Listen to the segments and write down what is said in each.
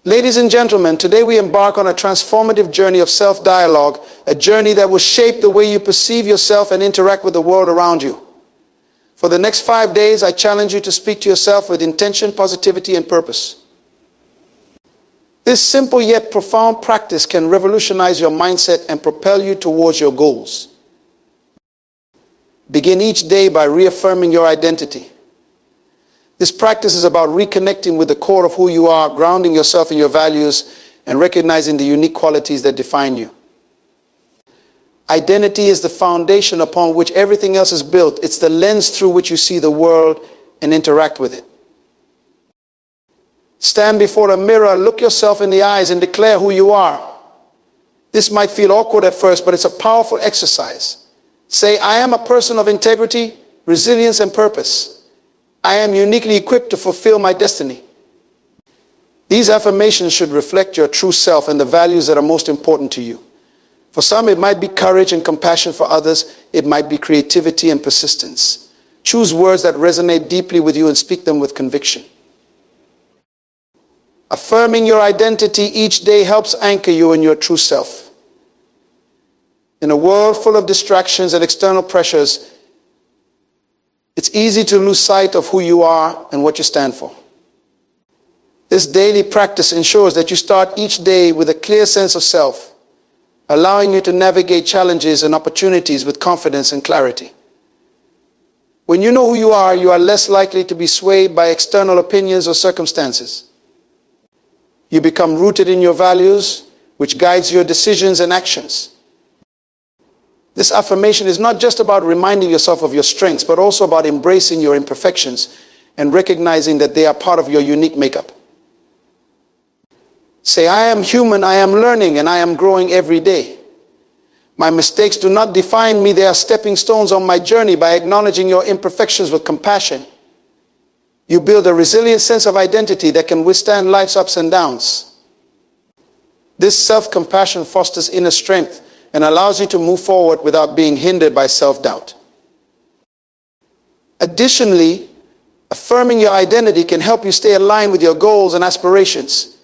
Ladies and gentlemen, today we embark on a transformative journey of self-dialogue, a journey that will shape the way you perceive yourself and interact with the world around you. For the next 5 days, I challenge you to speak to yourself with intention, positivity, and purpose. This simple yet profound practice can revolutionize your mindset and propel you towards your goals. Begin each day by reaffirming your identity. This practice is about reconnecting with the core of who you are, grounding yourself in your values, and recognizing the unique qualities that define you. Identity is the foundation upon which everything else is built. It's the lens through which you see the world and interact with it. Stand before a mirror, look yourself in the eyes, and declare who you are. This might feel awkward at first, but it's a powerful exercise. Say, I am a person of integrity, resilience, and purpose. I am uniquely equipped to fulfill my destiny. These affirmations should reflect your true self and the values that are most important to you. For some, it might be courage and compassion. For others, it might be creativity and persistence. Choose words that resonate deeply with you and speak them with conviction. Affirming your identity each day helps anchor you in your true self. In a world full of distractions and external pressures, it's easy to lose sight of who you are and what you stand for. This daily practice ensures that you start each day with a clear sense of self, allowing you to navigate challenges and opportunities with confidence and clarity. When you know who you are less likely to be swayed by external opinions or circumstances. You become rooted in your values, which guides your decisions and actions. This affirmation is not just about reminding yourself of your strengths, but also about embracing your imperfections and recognizing that they are part of your unique makeup. Say, I am human, I am learning, and I am growing every day. My mistakes do not define me, they are stepping stones on my journey. By acknowledging your imperfections with compassion, you build a resilient sense of identity that can withstand life's ups and downs. This self-compassion fosters inner strength and allows you to move forward without being hindered by self-doubt. Additionally, affirming your identity can help you stay aligned with your goals and aspirations.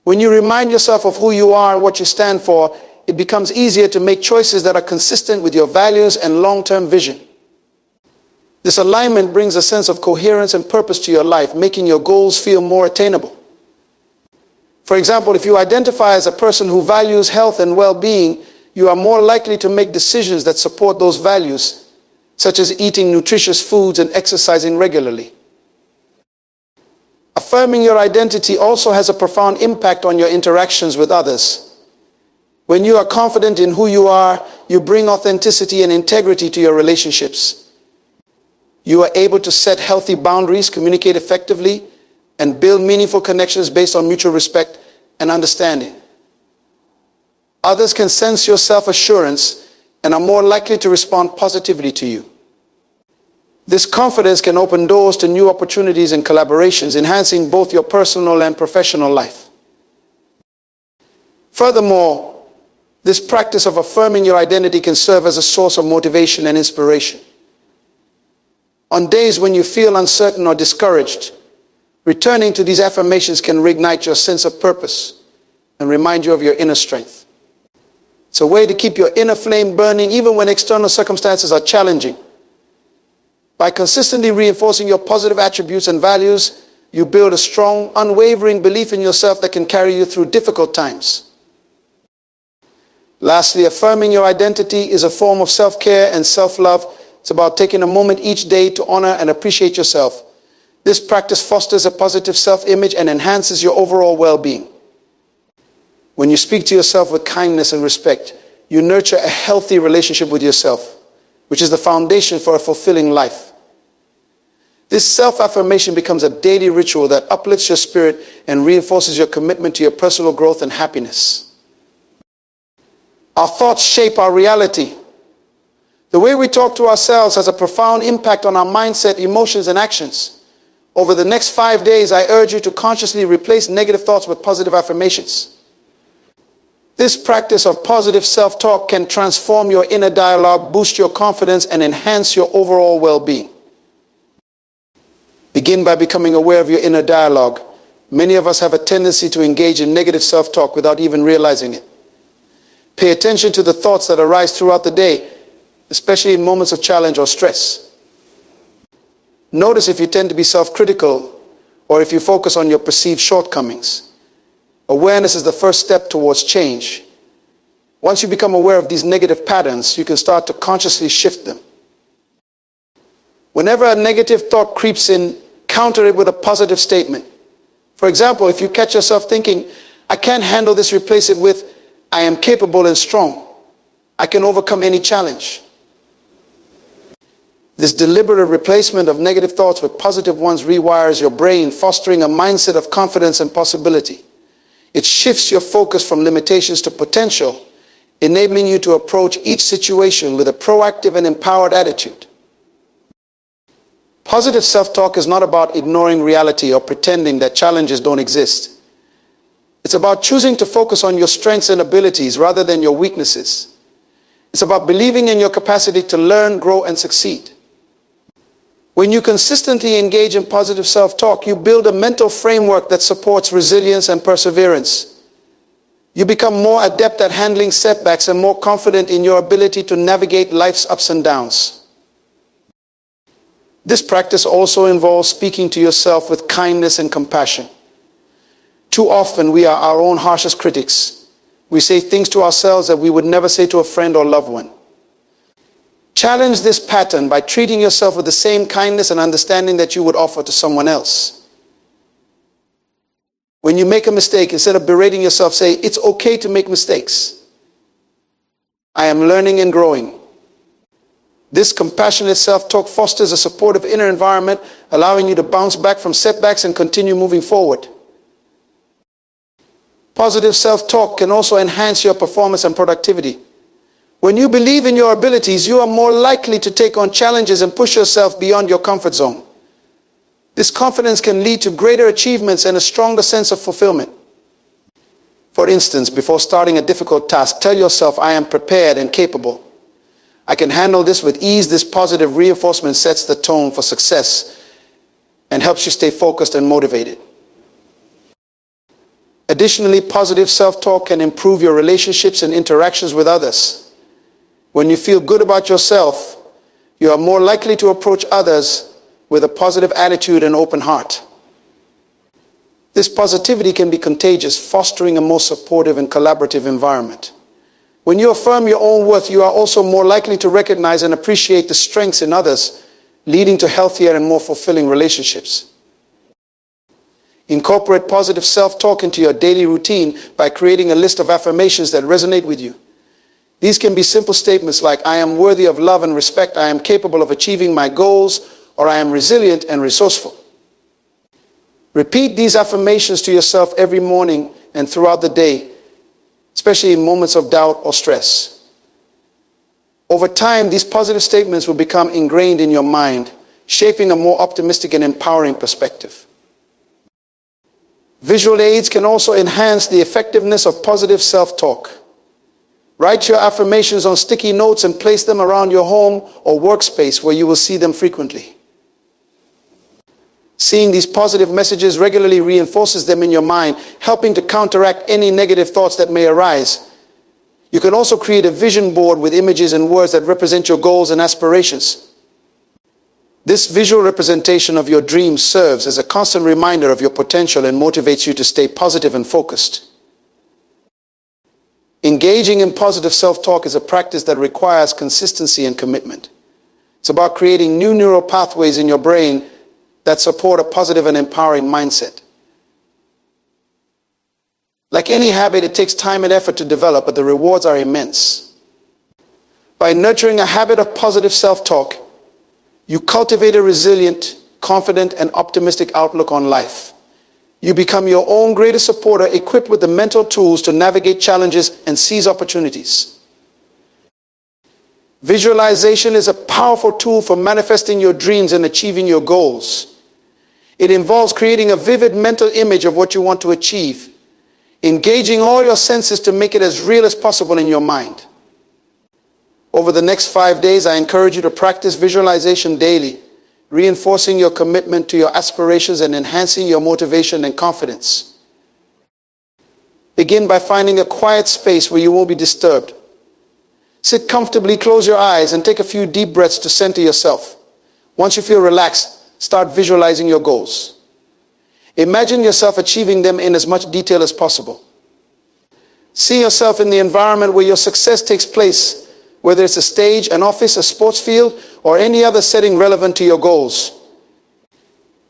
When you remind yourself of who you are and what you stand for, it becomes easier to make choices that are consistent with your values and long-term vision. This alignment brings a sense of coherence and purpose to your life, making your goals feel more attainable. For example, if you identify as a person who values health and well-being, you are more likely to make decisions that support those values, such as eating nutritious foods and exercising regularly. Affirming your identity also has a profound impact on your interactions with others. When you are confident in who you are, you bring authenticity and integrity to your relationships. You are able to set healthy boundaries, communicate effectively, and build meaningful connections based on mutual respect and understanding. Others can sense your self-assurance and are more likely to respond positively to you. This confidence can open doors to new opportunities and collaborations, enhancing both your personal and professional life. Furthermore, this practice of affirming your identity can serve as a source of motivation and inspiration. On days when you feel uncertain or discouraged, returning to these affirmations can reignite your sense of purpose and remind you of your inner strength. It's a way to keep your inner flame burning even when external circumstances are challenging. By consistently reinforcing your positive attributes and values, you build a strong, unwavering belief in yourself that can carry you through difficult times. Lastly, affirming your identity is a form of self-care and self-love. It's about taking a moment each day to honor and appreciate yourself. This practice fosters a positive self-image and enhances your overall well-being. When you speak to yourself with kindness and respect, you nurture a healthy relationship with yourself, which is the foundation for a fulfilling life. This self-affirmation becomes a daily ritual that uplifts your spirit and reinforces your commitment to your personal growth and happiness. Our thoughts shape our reality. The way we talk to ourselves has a profound impact on our mindset, emotions, and actions. Over the next 5 days, I urge you to consciously replace negative thoughts with positive affirmations. This practice of positive self-talk can transform your inner dialogue, boost your confidence, and enhance your overall well-being. Begin by becoming aware of your inner dialogue. Many of us have a tendency to engage in negative self-talk without even realizing it. Pay attention to the thoughts that arise throughout the day, especially in moments of challenge or stress. Notice if you tend to be self-critical or if you focus on your perceived shortcomings. Awareness is the first step towards change. Once you become aware of these negative patterns, you can start to consciously shift them. Whenever a negative thought creeps in, counter it with a positive statement. For example, if you catch yourself thinking, I can't handle this, replace it with, I am capable and strong. I can overcome any challenge. This deliberate replacement of negative thoughts with positive ones rewires your brain, fostering a mindset of confidence and possibility. It shifts your focus from limitations to potential, enabling you to approach each situation with a proactive and empowered attitude. Positive self-talk is not about ignoring reality or pretending that challenges don't exist. It's about choosing to focus on your strengths and abilities rather than your weaknesses. It's about believing in your capacity to learn, grow, and succeed. When you consistently engage in positive self-talk, you build a mental framework that supports resilience and perseverance. You become more adept at handling setbacks and more confident in your ability to navigate life's ups and downs. This practice also involves speaking to yourself with kindness and compassion. Too often we are our own harshest critics. We say things to ourselves that we would never say to a friend or loved one. Challenge this pattern by treating yourself with the same kindness and understanding that you would offer to someone else. When you make a mistake, instead of berating yourself, say, it's okay to make mistakes. I am learning and growing. This compassionate self-talk fosters a supportive inner environment, allowing you to bounce back from setbacks and continue moving forward. Positive self-talk can also enhance your performance and productivity. When you believe in your abilities, you are more likely to take on challenges and push yourself beyond your comfort zone. This confidence can lead to greater achievements and a stronger sense of fulfillment. For instance, before starting a difficult task, tell yourself, I am prepared and capable. I can handle this with ease. This positive reinforcement sets the tone for success and helps you stay focused and motivated. Additionally, positive self-talk can improve your relationships and interactions with others. When you feel good about yourself, you are more likely to approach others with a positive attitude and open heart. This positivity can be contagious, fostering a more supportive and collaborative environment. When you affirm your own worth, you are also more likely to recognize and appreciate the strengths in others, leading to healthier and more fulfilling relationships. Incorporate positive self-talk into your daily routine by creating a list of affirmations that resonate with you. These can be simple statements like, I am worthy of love and respect, I am capable of achieving my goals, or I am resilient and resourceful. Repeat these affirmations to yourself every morning and throughout the day, especially in moments of doubt or stress. Over time, these positive statements will become ingrained in your mind, shaping a more optimistic and empowering perspective. Visual aids can also enhance the effectiveness of positive self-talk. Write your affirmations on sticky notes and place them around your home or workspace where you will see them frequently. Seeing these positive messages regularly reinforces them in your mind, helping to counteract any negative thoughts that may arise. You can also create a vision board with images and words that represent your goals and aspirations. This visual representation of your dreams serves as a constant reminder of your potential and motivates you to stay positive and focused. Engaging in positive self-talk is a practice that requires consistency and commitment. It's about creating new neural pathways in your brain that support a positive and empowering mindset. Like any habit, it takes time and effort to develop, but the rewards are immense. By nurturing a habit of positive self-talk, you cultivate a resilient, confident, and optimistic outlook on life. You become your own greatest supporter, equipped with the mental tools to navigate challenges and seize opportunities. Visualization is a powerful tool for manifesting your dreams and achieving your goals. It involves creating a vivid mental image of what you want to achieve, engaging all your senses to make it as real as possible in your mind. Over the next 5 days, I encourage you to practice visualization daily, reinforcing your commitment to your aspirations and enhancing your motivation and confidence. Begin by finding a quiet space where you won't be disturbed. Sit comfortably, close your eyes, and take a few deep breaths to center yourself. Once you feel relaxed, start visualizing your goals. Imagine yourself achieving them in as much detail as possible. See yourself in the environment where your success takes place, whether it's a stage, an office, a sports field, or any other setting relevant to your goals.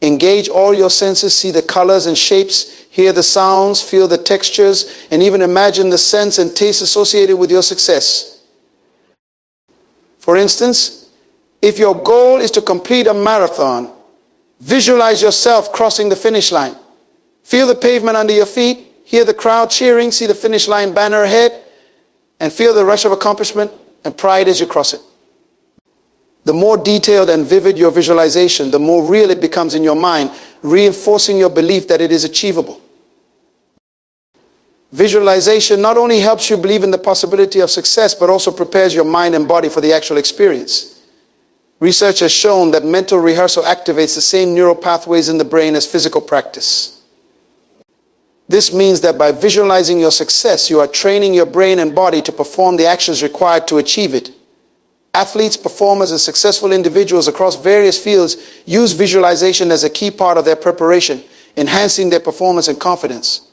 Engage all your senses, see the colors and shapes, hear the sounds, feel the textures, and even imagine the scents and tastes associated with your success. For instance, if your goal is to complete a marathon, visualize yourself crossing the finish line. Feel the pavement under your feet, hear the crowd cheering, see the finish line banner ahead, and feel the rush of accomplishment and pride as you cross it. The more detailed and vivid your visualization, the more real it becomes in your mind, reinforcing your belief that it is achievable. Visualization not only helps you believe in the possibility of success, but also prepares your mind and body for the actual experience. Research has shown that mental rehearsal activates the same neural pathways in the brain as physical practice. This means that by visualizing your success, you are training your brain and body to perform the actions required to achieve it. Athletes, performers, and successful individuals across various fields use visualization as a key part of their preparation, enhancing their performance and confidence.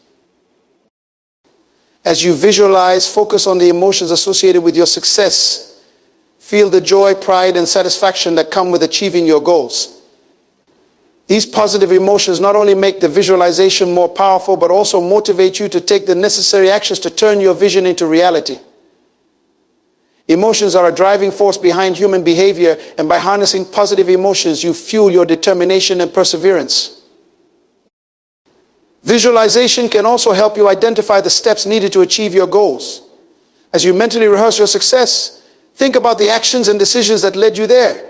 As you visualize, focus on the emotions associated with your success. Feel the joy, pride, and satisfaction that come with achieving your goals. These positive emotions not only make the visualization more powerful, but also motivate you to take the necessary actions to turn your vision into reality. Emotions are a driving force behind human behavior, and by harnessing positive emotions, you fuel your determination and perseverance. Visualization can also help you identify the steps needed to achieve your goals. As you mentally rehearse your success, think about the actions and decisions that led you there.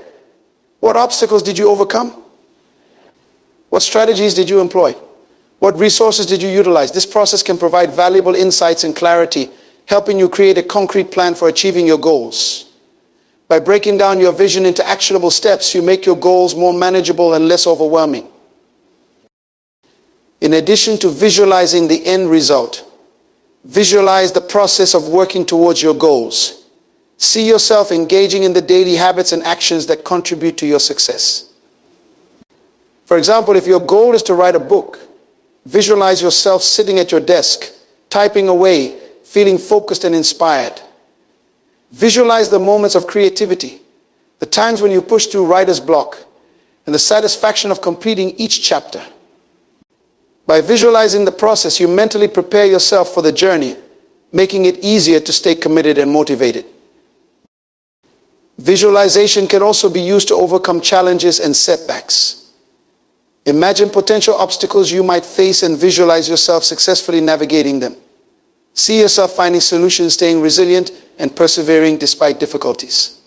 What obstacles did you overcome? What strategies did you employ? What resources did you utilize? This process can provide valuable insights and clarity, helping you create a concrete plan for achieving your goals. By breaking down your vision into actionable steps, you make your goals more manageable and less overwhelming. In addition to visualizing the end result, visualize the process of working towards your goals. See yourself engaging in the daily habits and actions that contribute to your success. For example, if your goal is to write a book, visualize yourself sitting at your desk, typing away, feeling focused and inspired. Visualize the moments of creativity, the times when you push through writer's block, and the satisfaction of completing each chapter. By visualizing the process, you mentally prepare yourself for the journey, making it easier to stay committed and motivated. Visualization can also be used to overcome challenges and setbacks. Imagine potential obstacles you might face and visualize yourself successfully navigating them. See yourself finding solutions, staying resilient, and persevering despite difficulties.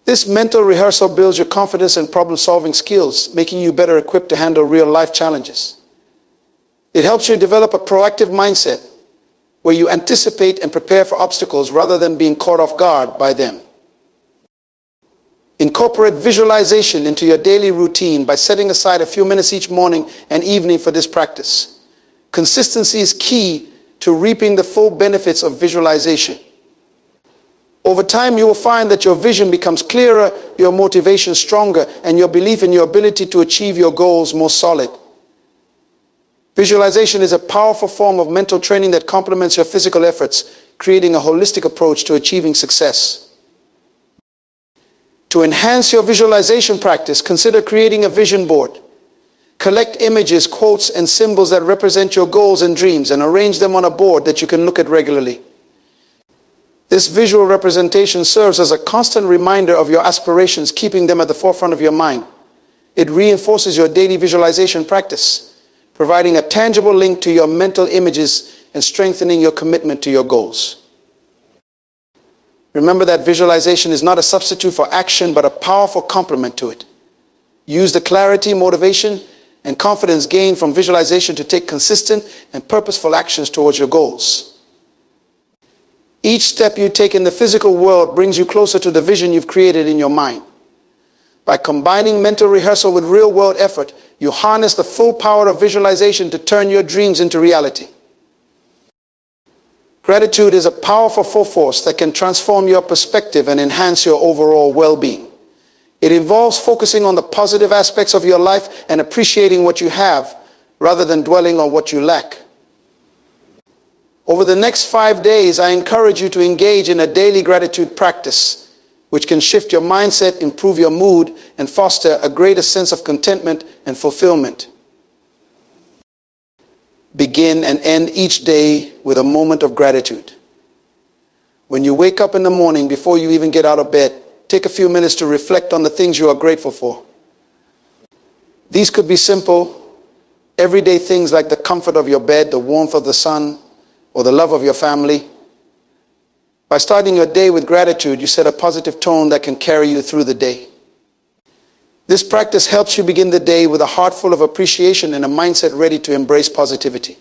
This mental rehearsal builds your confidence and problem-solving skills, making you better equipped to handle real-life challenges. It helps you develop a proactive mindset where you anticipate and prepare for obstacles rather than being caught off guard by them. Incorporate visualization into your daily routine by setting aside a few minutes each morning and evening for this practice. Consistency is key to reaping the full benefits of visualization. Over time, you will find that your vision becomes clearer, your motivation stronger, and your belief in your ability to achieve your goals more solid. Visualization is a powerful form of mental training that complements your physical efforts, creating a holistic approach to achieving success. To enhance your visualization practice, consider creating a vision board. Collect images, quotes, and symbols that represent your goals and dreams and arrange them on a board that you can look at regularly. This visual representation serves as a constant reminder of your aspirations, keeping them at the forefront of your mind. It reinforces your daily visualization practice, providing a tangible link to your mental images and strengthening your commitment to your goals. Remember that visualization is not a substitute for action, but a powerful complement to it. Use the clarity, motivation, and confidence gained from visualization to take consistent and purposeful actions towards your goals. Each step you take in the physical world brings you closer to the vision you've created in your mind. By combining mental rehearsal with real-world effort, you harness the full power of visualization to turn your dreams into reality. Gratitude is a powerful force that can transform your perspective and enhance your overall well-being. It involves focusing on the positive aspects of your life and appreciating what you have rather than dwelling on what you lack. Over the next 5 days, I encourage you to engage in a daily gratitude practice, which can shift your mindset, improve your mood, and foster a greater sense of contentment and fulfillment. Begin and end each day with a moment of gratitude. When you wake up in the morning, before you even get out of bed, take a few minutes to reflect on the things you are grateful for. These could be simple, everyday things like the comfort of your bed, the warmth of the sun, or the love of your family. By starting your day with gratitude, you set a positive tone that can carry you through the day. This practice helps you begin the day with a heart full of appreciation and a mindset ready to embrace positivity.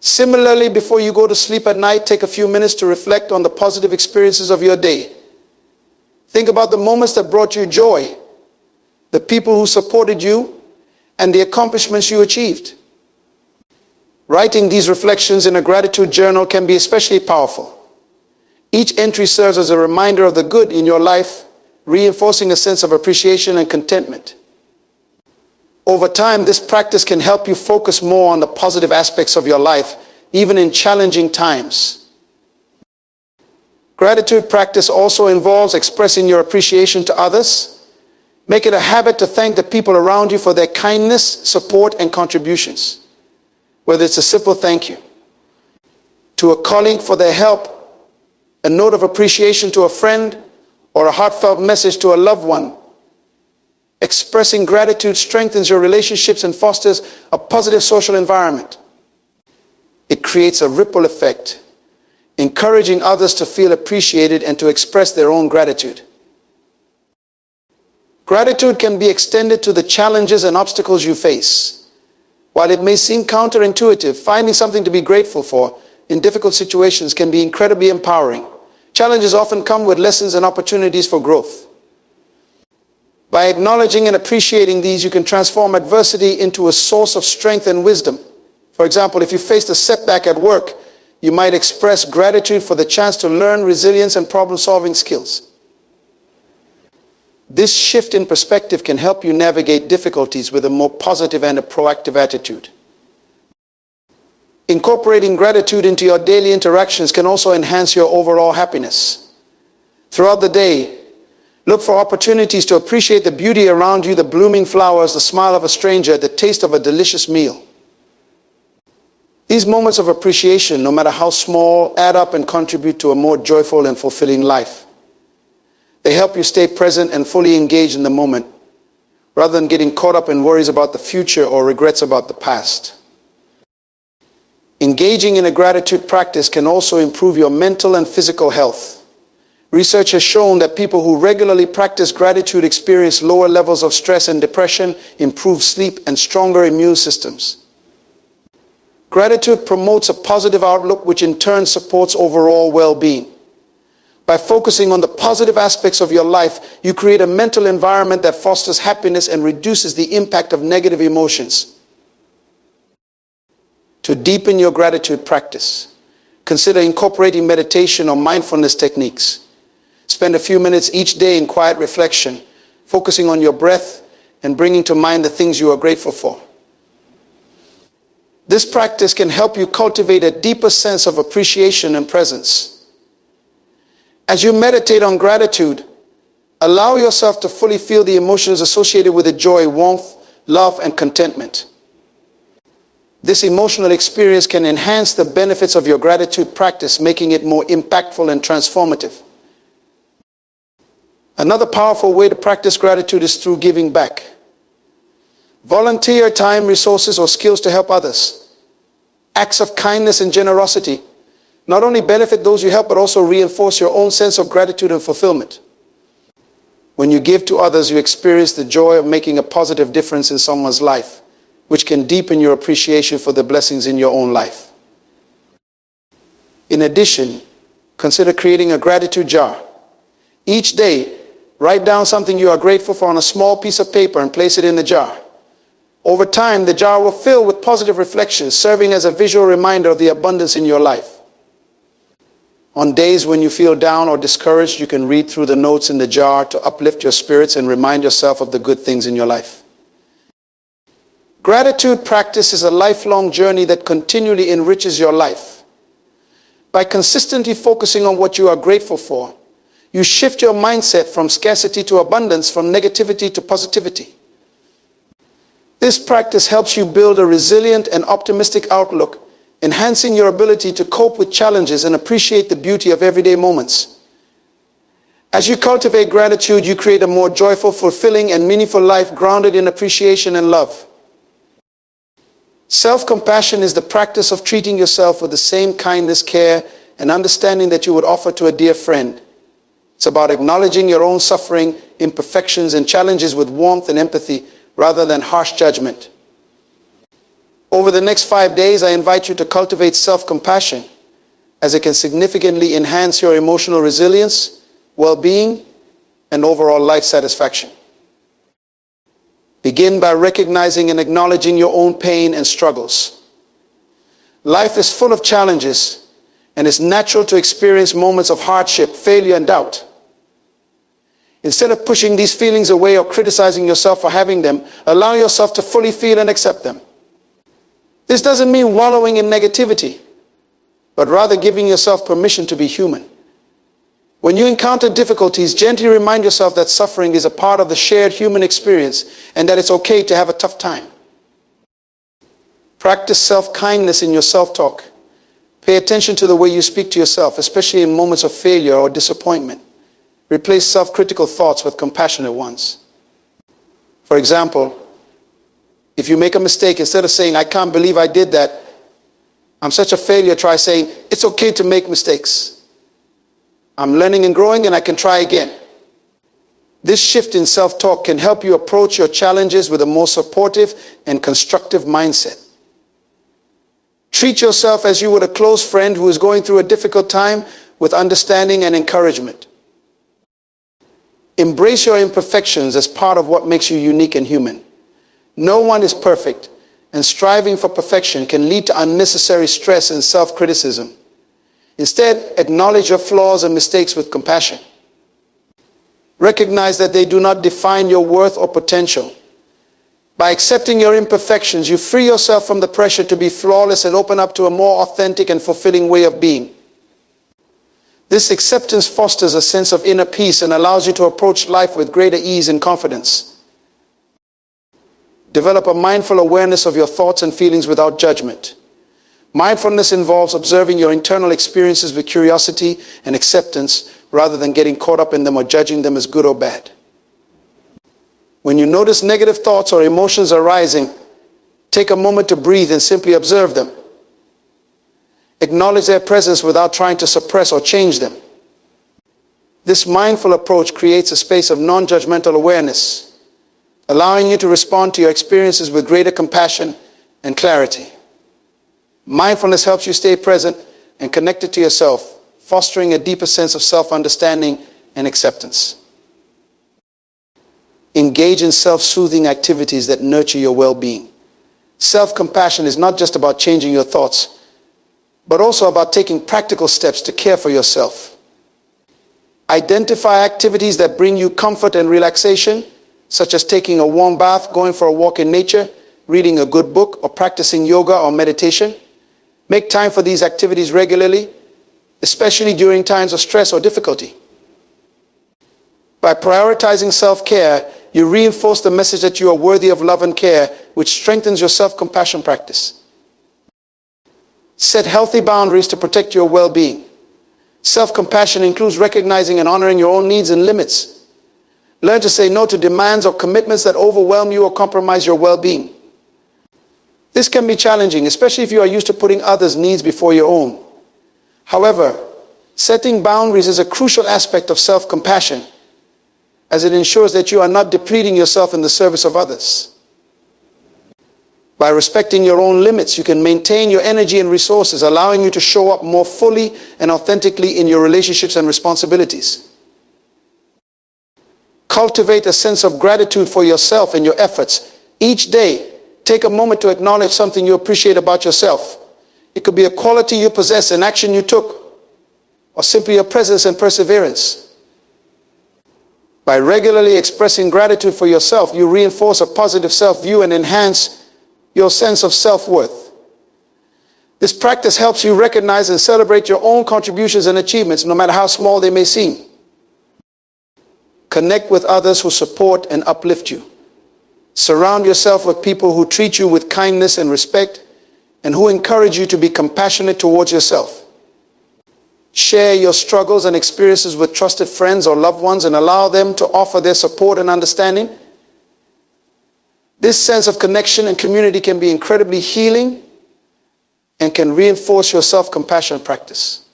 Similarly, before you go to sleep at night, take a few minutes to reflect on the positive experiences of your day. Think about the moments that brought you joy, the people who supported you, and the accomplishments you achieved. Writing these reflections in a gratitude journal can be especially powerful. Each entry serves as a reminder of the good in your life, reinforcing a sense of appreciation and contentment. Over time, this practice can help you focus more on the positive aspects of your life, even in challenging times. Gratitude practice also involves expressing your appreciation to others. Make it a habit to thank the people around you for their kindness, support, and contributions. Whether it's a simple thank you to a colleague for their help, a note of appreciation to a friend, or a heartfelt message to a loved one. Expressing gratitude strengthens your relationships and fosters a positive social environment. It creates a ripple effect, encouraging others to feel appreciated and to express their own gratitude. Gratitude can be extended to the challenges and obstacles you face. While it may seem counterintuitive, finding something to be grateful for in difficult situations can be incredibly empowering. Challenges often come with lessons and opportunities for growth. By acknowledging and appreciating these, you can transform adversity into a source of strength and wisdom. For example, if you faced a setback at work, you might express gratitude for the chance to learn resilience and problem-solving skills. This shift in perspective can help you navigate difficulties with a more positive and a proactive attitude. Incorporating gratitude into your daily interactions can also enhance your overall happiness. Throughout the day, look for opportunities to appreciate the beauty around you, the blooming flowers, the smile of a stranger, the taste of a delicious meal. These moments of appreciation, no matter how small, add up and contribute to a more joyful and fulfilling life. They help you stay present and fully engaged in the moment, rather than getting caught up in worries about the future or regrets about the past. Engaging in a gratitude practice can also improve your mental and physical health. Research has shown that people who regularly practice gratitude experience lower levels of stress and depression, improved sleep, and stronger immune systems. Gratitude promotes a positive outlook, which in turn supports overall well-being. By focusing on the positive aspects of your life, you create a mental environment that fosters happiness and reduces the impact of negative emotions. To deepen your gratitude practice, consider incorporating meditation or mindfulness techniques. Spend a few minutes each day in quiet reflection, focusing on your breath and bringing to mind the things you are grateful for. This practice can help you cultivate a deeper sense of appreciation and presence. As you meditate on gratitude, allow yourself to fully feel the emotions associated with the joy, warmth, love, and contentment. This emotional experience can enhance the benefits of your gratitude practice, making it more impactful and transformative. Another powerful way to practice gratitude is through giving back. Volunteer time, resources, or skills to help others. Acts of kindness and generosity not only benefit those you help, but also reinforce your own sense of gratitude and fulfillment. When you give to others, you experience the joy of making a positive difference in someone's life, which can deepen your appreciation for the blessings in your own life. In addition, consider creating a gratitude jar. Each day, Write down something you are grateful for on a small piece of paper and place it in the jar. Over time, the jar will fill with positive reflections, serving as a visual reminder of the abundance in your life. On days when you feel down or discouraged, you can read through the notes in the jar to uplift your spirits and remind yourself of the good things in your life. Gratitude practice is a lifelong journey that continually enriches your life. By consistently focusing on what you are grateful for, you shift your mindset from scarcity to abundance, from negativity to positivity. This practice helps you build a resilient and optimistic outlook, enhancing your ability to cope with challenges and appreciate the beauty of everyday moments. As you cultivate gratitude, you create a more joyful, fulfilling, and meaningful life grounded in appreciation and love. Self-compassion is the practice of treating yourself with the same kindness, care, and understanding that you would offer to a dear friend. It's about acknowledging your own suffering, imperfections, and challenges with warmth and empathy rather than harsh judgment. Over the next 5 days, I invite you to cultivate self-compassion, as it can significantly enhance your emotional resilience, well-being, and overall life satisfaction. Begin by recognizing and acknowledging your own pain and struggles. Life is full of challenges, and it's natural to experience moments of hardship, failure, and doubt. Instead of pushing these feelings away or criticizing yourself for having them, allow yourself to fully feel and accept them. This doesn't mean wallowing in negativity, but rather giving yourself permission to be human. When you encounter difficulties, gently remind yourself that suffering is a part of the shared human experience and that it's okay to have a tough time. Practice self-kindness in your self-talk. Pay attention to the way you speak to yourself, especially in moments of failure or disappointment. Replace self-critical thoughts with compassionate ones. For example, if you make a mistake, instead of saying, "I can't believe I did that, I'm such a failure," try saying, "It's okay to make mistakes. I'm learning and growing and I can try again." This shift in self-talk can help you approach your challenges with a more supportive and constructive mindset. Treat yourself as you would a close friend who is going through a difficult time, with understanding and encouragement. Embrace your imperfections as part of what makes you unique and human. No one is perfect, and striving for perfection can lead to unnecessary stress and self-criticism. Instead, acknowledge your flaws and mistakes with compassion. Recognize that they do not define your worth or potential. By accepting your imperfections, you free yourself from the pressure to be flawless and open up to a more authentic and fulfilling way of being. This acceptance fosters a sense of inner peace and allows you to approach life with greater ease and confidence. Develop a mindful awareness of your thoughts and feelings without judgment. Mindfulness involves observing your internal experiences with curiosity and acceptance rather than getting caught up in them or judging them as good or bad. When you notice negative thoughts or emotions arising, take a moment to breathe and simply observe them. Acknowledge their presence without trying to suppress or change them. This mindful approach creates a space of non-judgmental awareness, allowing you to respond to your experiences with greater compassion and clarity. Mindfulness helps you stay present and connected to yourself, fostering a deeper sense of self-understanding and acceptance. Engage in self-soothing activities that nurture your well-being. Self-compassion is not just about changing your thoughts, but also about taking practical steps to care for yourself. Identify activities that bring you comfort and relaxation, such as taking a warm bath, going for a walk in nature, reading a good book, or practicing yoga or meditation. Make time for these activities regularly, especially during times of stress or difficulty. By prioritizing self-care, you reinforce the message that you are worthy of love and care, which strengthens your self-compassion practice. Set healthy boundaries to protect your well-being. Self-compassion includes recognizing and honoring your own needs and limits. Learn to say no to demands or commitments that overwhelm you or compromise your well-being. This can be challenging, especially if you are used to putting others' needs before your own. However, setting boundaries is a crucial aspect of self-compassion, as it ensures that you are not depleting yourself in the service of others. By respecting your own limits, you can maintain your energy and resources, allowing you to show up more fully and authentically in your relationships and responsibilities. Cultivate a sense of gratitude for yourself and your efforts. Each day, take a moment to acknowledge something you appreciate about yourself. It could be a quality you possess, an action you took, or simply your presence and perseverance. By regularly expressing gratitude for yourself, you reinforce a positive self-view and enhance your sense of self-worth. This practice helps you recognize and celebrate your own contributions and achievements, no matter how small they may seem. Connect with others who support and uplift you. Surround yourself with people who treat you with kindness and respect, and who encourage you to be compassionate towards yourself. Share your struggles and experiences with trusted friends or loved ones and allow them to offer their support and understanding. This sense of connection and community can be incredibly healing and can reinforce your self-compassion practice.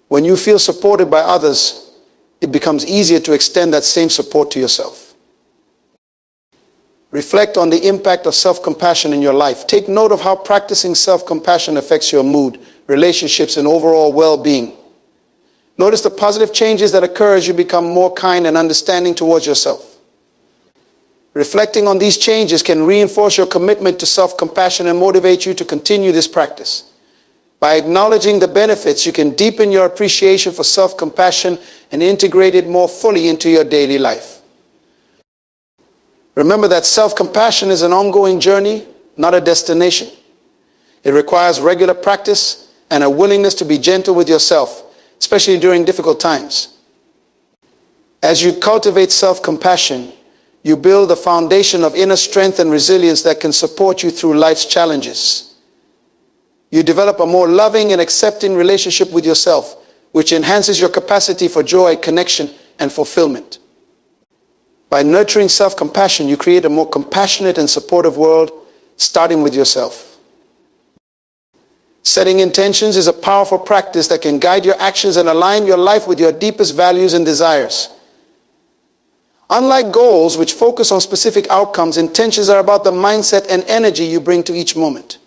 When you feel supported by others, it becomes easier to extend that same support to yourself. Reflect on the impact of self-compassion in your life. Take note of how practicing self-compassion affects your mood, relationships, and overall well-being. Notice the positive changes that occur as you become more kind and understanding towards yourself. Reflecting on these changes can reinforce your commitment to self-compassion and motivate you to continue this practice. By acknowledging the benefits, you can deepen your appreciation for self-compassion and integrate it more fully into your daily life. Remember that self-compassion is an ongoing journey, not a destination. It requires regular practice and a willingness to be gentle with yourself, especially during difficult times. As you cultivate self-compassion, you build a foundation of inner strength and resilience that can support you through life's challenges. You develop a more loving and accepting relationship with yourself, which enhances your capacity for joy, connection, and fulfillment. By nurturing self-compassion, you create a more compassionate and supportive world, starting with yourself. Setting intentions is a powerful practice that can guide your actions and align your life with your deepest values and desires. Unlike goals, which focus on specific outcomes, intentions are about the mindset and energy you bring to each moment.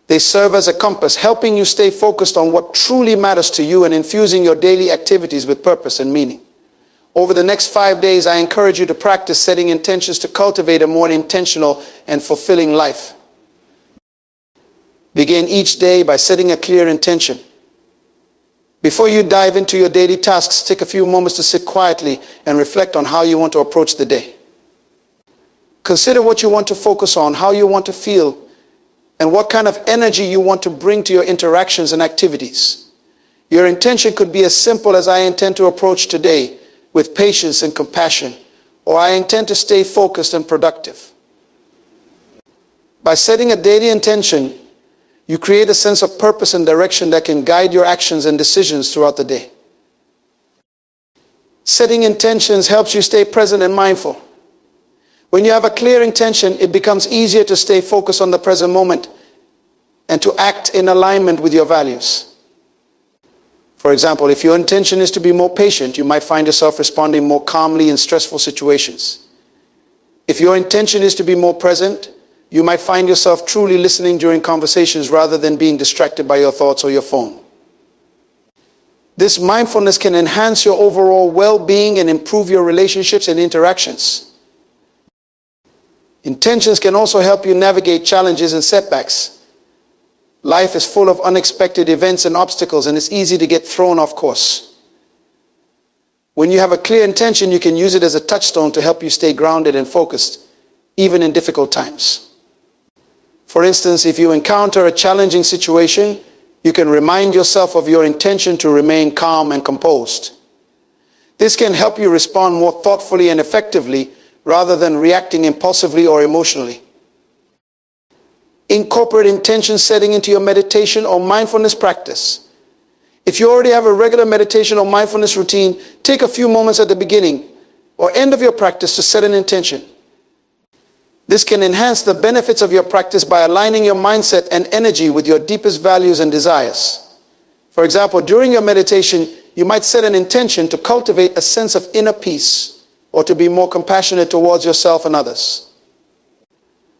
They serve as a compass, helping you stay focused on what truly matters to you and infusing your daily activities with purpose and meaning. Over the next 5 days, I encourage you to practice setting intentions to cultivate a more intentional and fulfilling life. Begin each day by setting a clear intention. Before you dive into your daily tasks, take a few moments to sit quietly and reflect on how you want to approach the day. Consider what you want to focus on, how you want to feel, and what kind of energy you want to bring to your interactions and activities. Your intention could be as simple as I intend to approach today with patience and compassion, or I intend to stay focused and productive. By setting a daily intention, you create a sense of purpose and direction that can guide your actions and decisions throughout the day. Setting intentions helps you stay present and mindful. When you have a clear intention, it becomes easier to stay focused on the present moment and to act in alignment with your values. For example, if your intention is to be more patient, you might find yourself responding more calmly in stressful situations. If your intention is to be more present, you might find yourself truly listening during conversations rather than being distracted by your thoughts or your phone. This mindfulness can enhance your overall well-being and improve your relationships and interactions. Intentions can also help you navigate challenges and setbacks. Life is full of unexpected events and obstacles, and it's easy to get thrown off course. When you have a clear intention, you can use it as a touchstone to help you stay grounded and focused, even in difficult times. For instance, if you encounter a challenging situation, you can remind yourself of your intention to remain calm and composed. This can help you respond more thoughtfully and effectively rather than reacting impulsively or emotionally. Incorporate intention setting into your meditation or mindfulness practice. If you already have a regular meditation or mindfulness routine, take a few moments at the beginning or end of your practice to set an intention. This can enhance the benefits of your practice by aligning your mindset and energy with your deepest values and desires. For example, during your meditation, you might set an intention to cultivate a sense of inner peace or to be more compassionate towards yourself and others.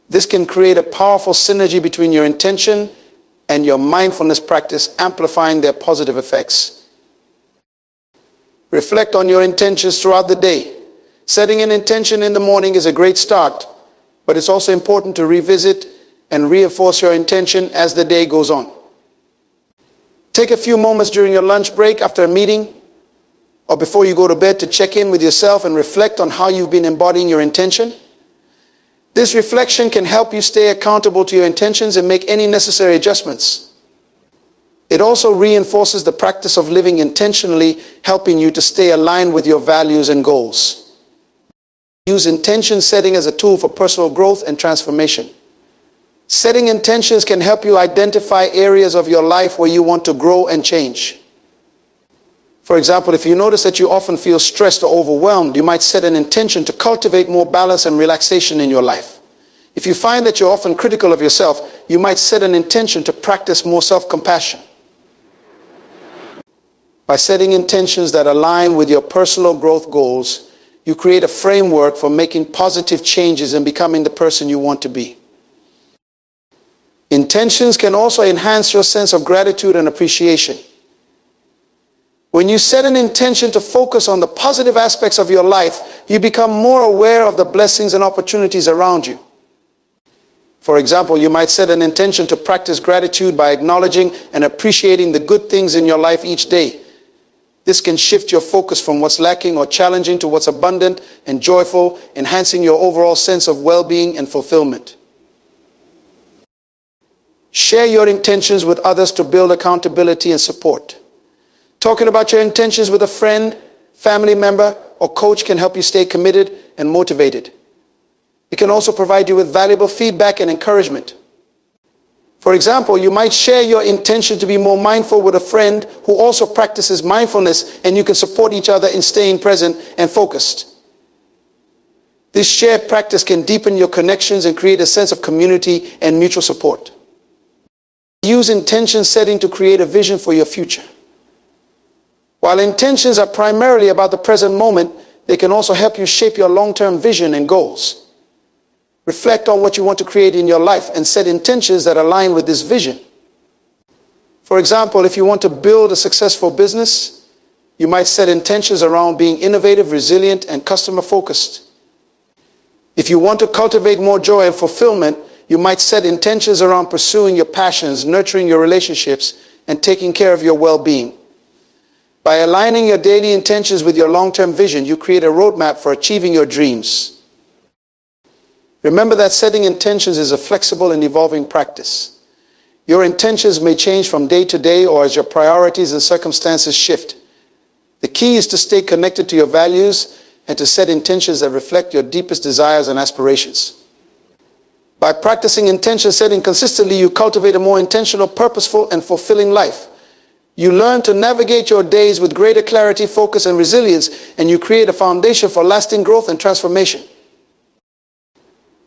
This can create a powerful synergy between your intention and your mindfulness practice, amplifying their positive effects. Reflect on your intentions throughout the day. Setting an intention in the morning is a great start, but it's also important to revisit and reinforce your intention as the day goes on. Take a few moments during your lunch break after a meeting or before you go to bed to check in with yourself and reflect on how you've been embodying your intention. This reflection can help you stay accountable to your intentions and make any necessary adjustments. It also reinforces the practice of living intentionally, helping you to stay aligned with your values and goals. Use intention setting as a tool for personal growth and transformation. Setting intentions can help you identify areas of your life where you want to grow and change. For example, if you notice that you often feel stressed or overwhelmed, you might set an intention to cultivate more balance and relaxation in your life. If you find that you're often critical of yourself, you might set an intention to practice more self-compassion. By setting intentions that align with your personal growth goals, you create a framework for making positive changes and becoming the person you want to be. Intentions can also enhance your sense of gratitude and appreciation. When you set an intention to focus on the positive aspects of your life, you become more aware of the blessings and opportunities around you. For example, you might set an intention to practice gratitude by acknowledging and appreciating the good things in your life each day. This can shift your focus from what's lacking or challenging to what's abundant and joyful, enhancing your overall sense of well-being and fulfillment. Share your intentions with others to build accountability and support. Talking about your intentions with a friend, family member, or coach can help you stay committed and motivated. It can also provide you with valuable feedback and encouragement. For example, you might share your intention to be more mindful with a friend who also practices mindfulness, and you can support each other in staying present and focused. This shared practice can deepen your connections and create a sense of community and mutual support. Use intention setting to create a vision for your future. While intentions are primarily about the present moment, they can also help you shape your long-term vision and goals. Reflect on what you want to create in your life and set intentions that align with this vision. For example, if you want to build a successful business, you might set intentions around being innovative, resilient, and customer-focused. If you want to cultivate more joy and fulfillment, you might set intentions around pursuing your passions, nurturing your relationships, and taking care of your well-being. By aligning your daily intentions with your long-term vision, you create a roadmap for achieving your dreams. Remember that setting intentions is a flexible and evolving practice. Your intentions may change from day to day or as your priorities and circumstances shift. The key is to stay connected to your values and to set intentions that reflect your deepest desires and aspirations. By practicing intention setting consistently, you cultivate a more intentional, purposeful, and fulfilling life. You learn to navigate your days with greater clarity, focus, and resilience, and you create a foundation for lasting growth and transformation.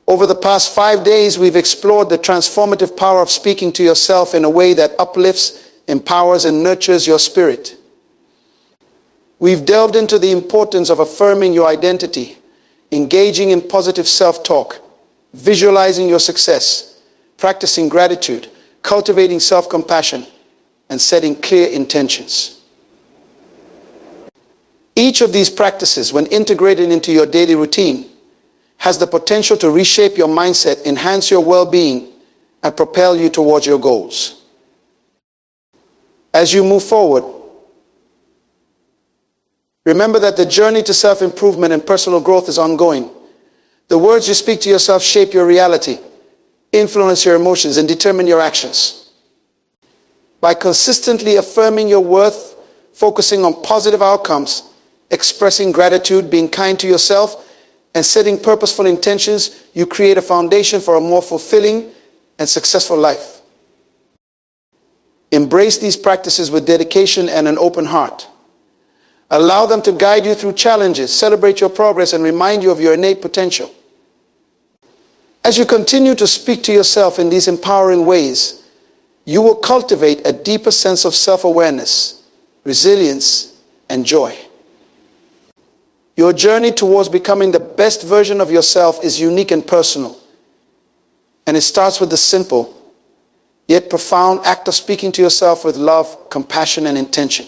Over the past 5 days, we've explored the transformative power of speaking to yourself in a way that uplifts, empowers, and nurtures your spirit. We've delved into the importance of affirming your identity, engaging in positive self-talk, visualizing your success, practicing gratitude, cultivating self-compassion, and setting clear intentions. Each of these practices, when integrated into your daily routine, has the potential to reshape your mindset, enhance your well-being, and propel you towards your goals. As you move forward, remember that the journey to self-improvement and personal growth is ongoing. The words you speak to yourself shape your reality, influence your emotions, and determine your actions. By consistently affirming your worth, focusing on positive outcomes, expressing gratitude, being kind to yourself, and setting purposeful intentions, you create a foundation for a more fulfilling and successful life. Embrace these practices with dedication and an open heart. Allow them to guide you through challenges, celebrate your progress, and remind you of your innate potential. As you continue to speak to yourself in these empowering ways, you will cultivate a deeper sense of self-awareness, resilience, and joy. Your journey towards becoming the best version of yourself is unique and personal, and it starts with the simple, yet profound act of speaking to yourself with love, compassion, and intention.